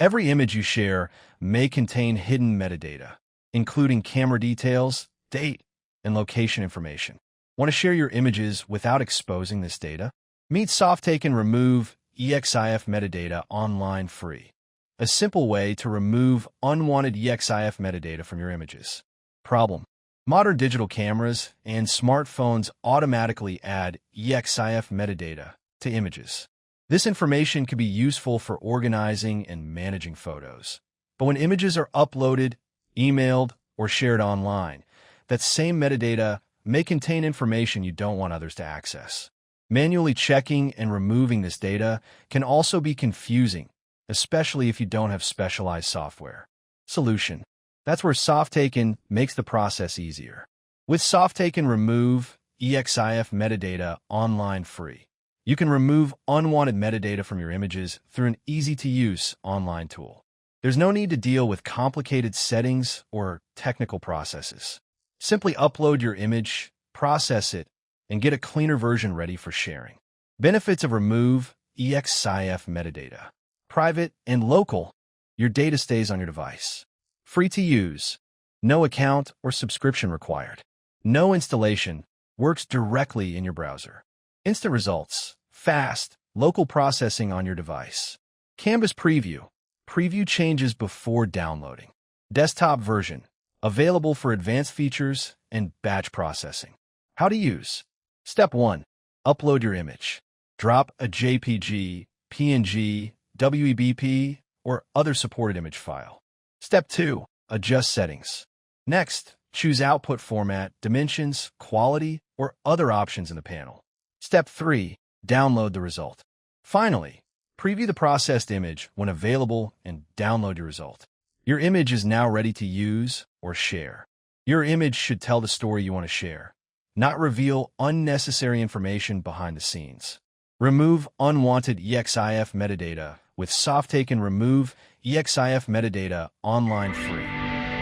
Every image you share may contain hidden metadata, including camera details, date, and location information. Want to share your images without exposing this data? Meet Softaken Remove EXIF Metadata online free. A simple way to remove unwanted EXIF metadata from your images. Problem: modern digital cameras and smartphones automatically add EXIF metadata to images. This information can be useful for organizing and managing photos. But when images are uploaded, emailed, or shared online, that same metadata may contain information you don't want others to access. Manually checking and removing this data can also be confusing, especially if you don't have specialized software. Solution: that's where Softaken makes the process easier. With Softaken Remove EXIF Metadata online free, you can remove unwanted metadata from your images through an easy-to-use online tool. There's no need to deal with complicated settings or technical processes. Simply upload your image, process it, and get a cleaner version ready for sharing. Benefits of Remove EXIF Metadata: private and local, your data stays on your device. Free to use, no account or subscription required. No installation, works directly in your browser. Instant results, fast, local processing on your device. Canvas preview, preview changes before downloading. Desktop version, available for advanced features and batch processing. How to use: Step 1. Upload your image. Drop a JPG, PNG, WEBP, or other supported image file. Step 2. Adjust settings. Next, choose output format, dimensions, quality, or other options in the panel. Step 3. Download the result. Finally, preview the processed image when available and download your result. Your image is now ready to use or share. Your image should tell the story you want to share, not reveal unnecessary information behind the scenes. Remove unwanted EXIF metadata with Softaken Remove EXIF Metadata online free.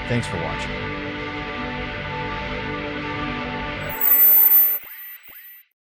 Thanks for watching.